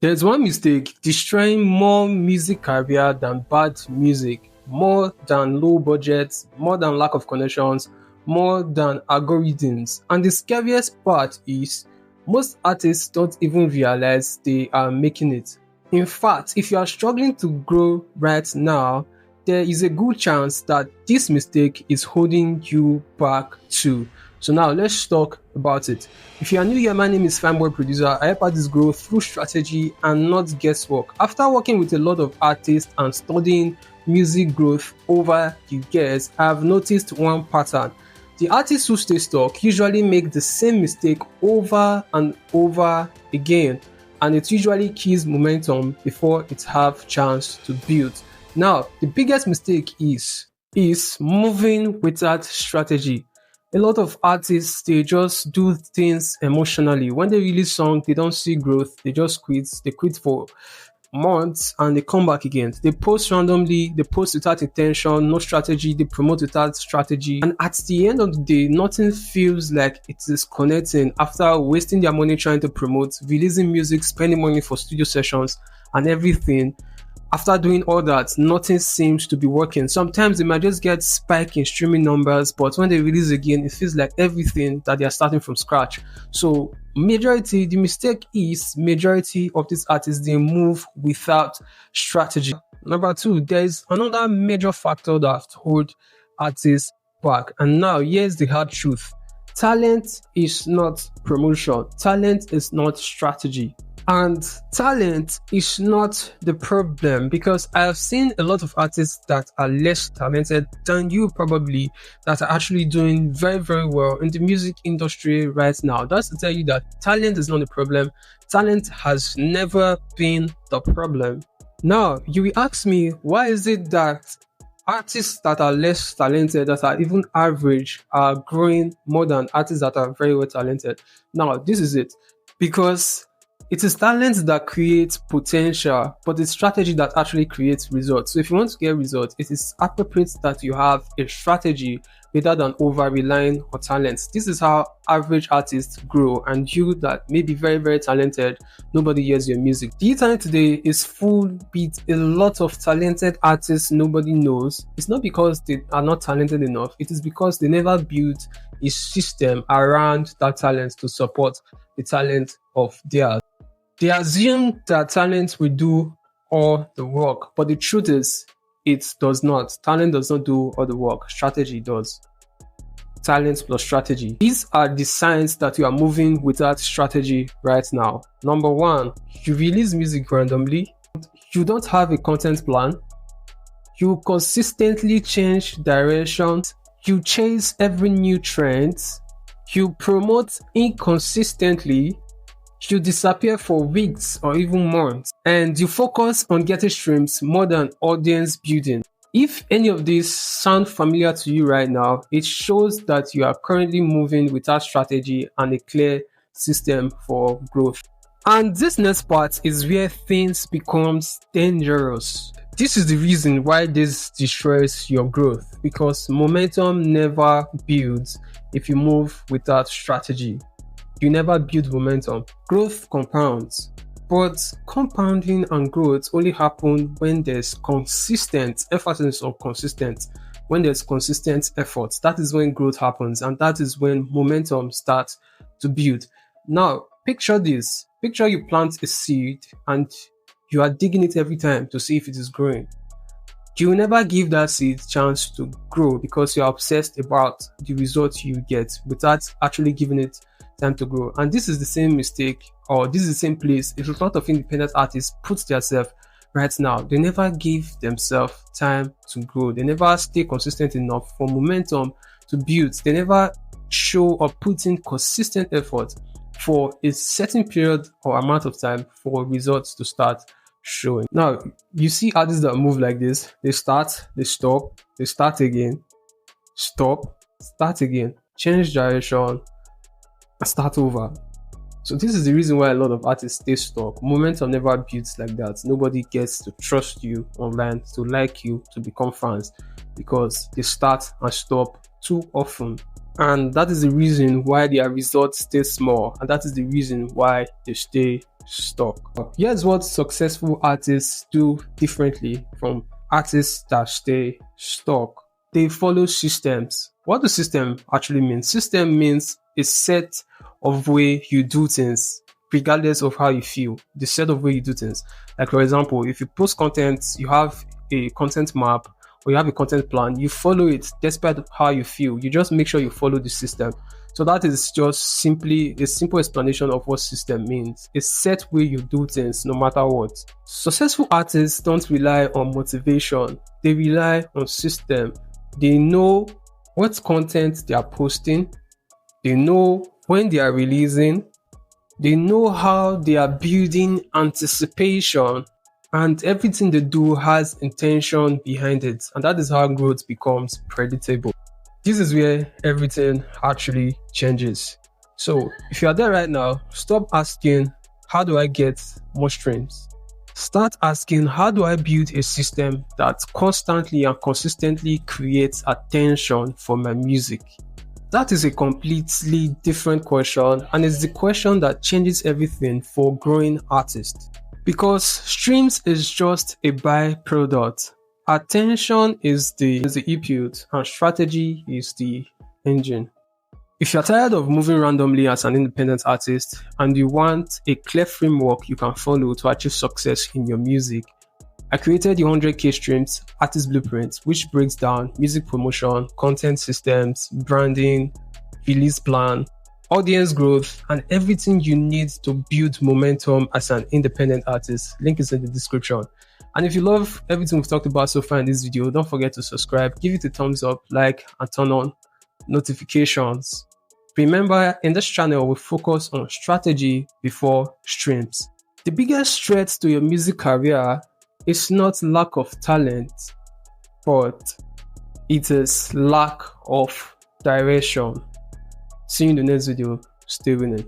There's one mistake destroying more music career than bad music, more than low budgets, more than lack of connections, more than algorithms. And the scariest part is most artists don't even realize they are making it. In fact, if you are struggling to grow right now, there is a good chance that this mistake is holding you back too. So now let's talk about it. If you are new here, my name is Fanboy Producer. I help artists grow through strategy and not guesswork. After working with a lot of artists and studying music growth over the years, I have noticed one pattern. The artists who stay stuck usually make the same mistake over and over again, and it usually kills momentum before it have chance to build. Now, the biggest mistake is moving without strategy. A lot of artists, they just do things emotionally. When they release song, they don't see growth. They just quit. They quit for months and they come back again. They post randomly. They post without intention, no strategy. They promote without strategy. And at the end of the day, nothing feels like it is connecting after wasting their money trying to promote, releasing music, spending money for studio sessions and everything. After doing all that, nothing seems to be working. Sometimes they might just get spike in streaming numbers, but when they release again, it feels like everything that they are starting from scratch. So the mistake is majority of these artists, they move without strategy. Number two, there is another major factor that holds artists back. And now here's the hard truth. Talent is not promotion. Talent is not strategy. And talent is not the problem, because I have seen a lot of artists that are less talented than you probably, that are actually doing very, very well in the music industry right now. That's to tell you that talent is not the problem. Talent has never been the problem. Now, you will ask me, why is it that artists that are less talented, that are even average, are growing more than artists that are very well talented? Now, this is it. Because it is talent that creates potential, but it's strategy that actually creates results. So if you want to get results, it is appropriate that you have a strategy rather than over-relying on talent. This is how average artists grow, and you that may be very, very talented, nobody hears your music. The internet today is full with a lot of talented artists nobody knows. It's not because they are not talented enough, it is because they never built a system around that talent to support the talent of theirs. They assume that talent will do all the work, but the truth is, it does not. Talent does not do all the work. Strategy does. Talent plus strategy. These are the signs that you are moving without strategy right now. Number one, you release music randomly. You don't have a content plan. You consistently change directions. You chase every new trend. You promote inconsistently. You disappear for weeks or even months, and you focus on getting streams more than audience building. If any of these sound familiar to you right now, it shows that you are currently moving without strategy and a clear system for growth. And this next part is where things becomes dangerous. This is the reason why this destroys your growth, because momentum never builds if you move without strategy. You never build momentum. Growth compounds, but compounding and growth only happen when there's consistent emphasis on consistent. When there's consistent effort, that is when growth happens, and that is when momentum starts to build. Now, picture this. Picture you plant a seed and you are digging it every time to see if it is growing. You will never give that seed chance to grow because you're obsessed about the results you get without actually giving it time to grow. And this is the same mistake, or this is the same place a lot of independent artists put themselves right now. They never give themselves time to grow. They never stay consistent enough for momentum to build. They never show or put in consistent effort for a certain period or amount of time for results to start showing. Now, you see artists that move like this. They start, they stop, they start again, stop, start again, change direction, start over. So this is the reason why a lot of artists stay stuck. Momentum never builds like that. Nobody gets to trust you online, to like you, to become fans, because they start and stop too often. And that is the reason why their results stay small. And that is the reason why they stay stuck. Here's what successful artists do differently from artists that stay stuck. They follow systems. What does system actually mean? System means a set of way you do things, regardless of how you feel. The set of way you do things. Like for example, if you post content, you have a content map or you have a content plan, you follow it despite how you feel. You just make sure you follow the system. So that is just simply a simple explanation of what system means. A set way you do things no matter what. Successful artists don't rely on motivation. They rely on system. They know what content they are posting. They know when they are releasing. They know how they are building anticipation, and everything they do has intention behind it. And that is how growth becomes predictable. This is where everything actually changes. So if you are there right now, stop asking, how do I get more streams? Start asking, how do I build a system that constantly and consistently creates attention for my music? That is a completely different question, and it's the question that changes everything for growing artists. Because streams is just a byproduct. Attention is the input and strategy is the engine. If you're tired of moving randomly as an independent artist and you want a clear framework you can follow to achieve success in your music, I created the 100k streams artist blueprint, which breaks down music promotion, content systems, branding, release plan, audience growth, and everything you need to build momentum as an independent artist. Link is in the description. And if you love everything we've talked about so far in this video, don't forget to subscribe, give it a thumbs up, like, and turn on notifications. Remember, in this channel, we focus on strategy before streams. The biggest threat to your music career is not lack of talent, but it is lack of direction. See you in the next video. Stay winning.